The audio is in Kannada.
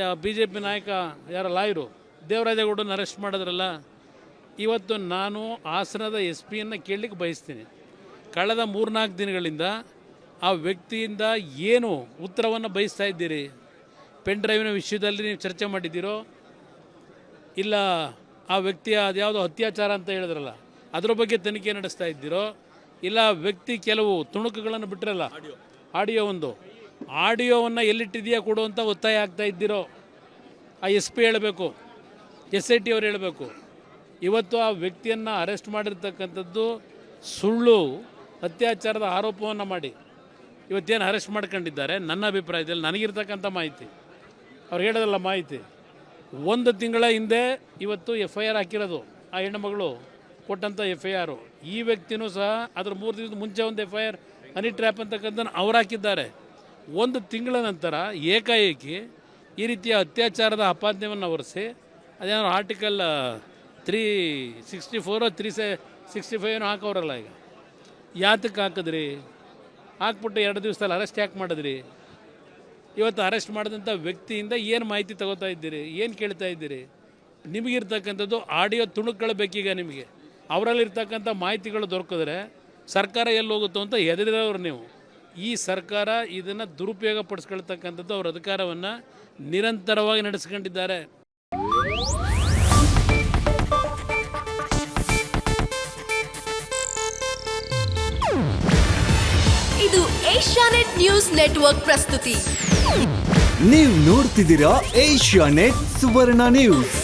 BJP ನಾಯಕ ಯಾರ ಲಾಯರು ದೇವರಾಜೇಗೌಡನ ಅರೆಸ್ಟ್ ಮಾಡಿದ್ರಲ್ಲ, ಇವತ್ತು ನಾನು ಹಾಸನದ SP ಯನ್ನು ಕೇಳಲಿಕ್ಕೆ ಬಯಸ್ತೀನಿ. ಕಳೆದ 3-4 ದಿನಗಳಿಂದ ಆ ವ್ಯಕ್ತಿಯಿಂದ ಏನು ಉತ್ತರವನ್ನು ಬಯಸ್ತಾ ಇದ್ದೀರಿ? ಪೆನ್ ಡ್ರೈವಿನ ವಿಷಯದಲ್ಲಿ ನೀವು ಚರ್ಚೆ ಮಾಡಿದ್ದೀರೋ, ಇಲ್ಲ ಆ ವ್ಯಕ್ತಿಯ ಅದ್ಯಾವುದೋ ಅತ್ಯಾಚಾರ ಅಂತ ಹೇಳಿದ್ರಲ್ಲ ಅದರ ಬಗ್ಗೆ ತನಿಖೆ ನಡೆಸ್ತಾ ಇದ್ದೀರೋ, ಇಲ್ಲ ವ್ಯಕ್ತಿ ಕೆಲವು ತುಣುಕುಗಳನ್ನು ಬಿಟ್ಟರಲ್ಲ, ಆಡಿಯೋವನ್ನು ಎಲ್ಲಿಟ್ಟಿದೆಯಾ ಕೊಡುವಂಥ ಒತ್ತಾಯ ಆಗ್ತಾ ಇದ್ದೀರೋ? ಆ SP ಹೇಳಬೇಕು, SIT ಅವರು ಹೇಳಬೇಕು. ಇವತ್ತು ಆ ವ್ಯಕ್ತಿಯನ್ನು ಅರೆಸ್ಟ್ ಮಾಡಿರ್ತಕ್ಕಂಥದ್ದು ಸುಳ್ಳು ಅತ್ಯಾಚಾರದ ಆರೋಪವನ್ನು ಮಾಡಿ ಇವತ್ತೇನು ಅರೆಸ್ಟ್ ಮಾಡ್ಕೊಂಡಿದ್ದಾರೆ. ನನ್ನ ಅಭಿಪ್ರಾಯದಲ್ಲಿ ನನಗಿರ್ತಕ್ಕಂಥ ಮಾಹಿತಿ, ಅವ್ರು ಹೇಳೋದಲ್ಲ ಮಾಹಿತಿ, 1 ತಿಂಗಳ ಹಿಂದೆ ಇವತ್ತು FIR ಹಾಕಿರೋದು ಆ ಹೆಣ್ಣುಮಗಳು ಕೊಟ್ಟಂಥ FIR. ಈ ವ್ಯಕ್ತಿನೂ ಸಹ ಅದ್ರ 3 ದಿನದ ಮುಂಚೆ ಒಂದು FIR ಹನಿ ಟ್ರ್ಯಾಪ್ ಅಂತಕ್ಕಂಥದ್ದು ಅವ್ರು ಹಾಕಿದ್ದಾರೆ. 1 ತಿಂಗಳ ನಂತರ ಏಕಾಏಕಿ ಈ ರೀತಿಯ ಅತ್ಯಾಚಾರದ ಆಪಾದನೆಯನ್ನು ಹೊರಿಸಿ ಅದೇನೋ ಆರ್ಟಿಕಲ್ 364 365 ಹಾಕೋರಲ್ಲ, ಈಗ ಯಾತಕ್ಕೆ ಹಾಕಿದ್ರಿ? ಹಾಕ್ಬಿಟ್ಟು 2 ದಿವಸದಲ್ಲಿ ಅರೆಸ್ಟ್ ಯಾಕೆ ಮಾಡಿದ್ರಿ? ಇವತ್ತು ಅರೆಸ್ಟ್ ಮಾಡಿದಂಥ ವ್ಯಕ್ತಿಯಿಂದ ಏನು ಮಾಹಿತಿ ತಗೋತಾ ಇದ್ದೀರಿ? ಏನು ಕೇಳ್ತಾ ಇದ್ದೀರಿ? ನಿಮಗಿರ್ತಕ್ಕಂಥದ್ದು ಆಡಿಯೋ ತುಣುಕುಗಳು ಬೇಕೀಗ ನಿಮಗೆ. ಅವರಲ್ಲಿರ್ತಕ್ಕಂಥ ಮಾಹಿತಿಗಳು ದೊರಕಿದ್ರೆ ಸರ್ಕಾರ ಎಲ್ಲಿ ಹೋಗುತ್ತೋ ಅಂತ ಹೆದರಿದವರು ನೀವು. ಈ ಸರ್ಕಾರ ಇದನ್ನು ದುರುಪಯೋಗ ಪಡಿಸ್ಕೊಳ್ತಕ್ಕಂಥದ್ದು ಅವರ ಅಧಿಕಾರವನ್ನು ನಿರಂತರವಾಗಿ ನಡೆಸ್ಕೊಂಡಿದ್ದಾರೆ. ಇದು ಏಷ್ಯಾನೆಟ್ ನ್ಯೂಸ್ ನೆಟ್ವರ್ಕ್ ಪ್ರಸ್ತುತಿ. ನೀವು ನೋಡ್ತಿದ್ದೀರಾ ಏಷ್ಯಾನೆಟ್ ಸುವರ್ಣ ನ್ಯೂಸ್.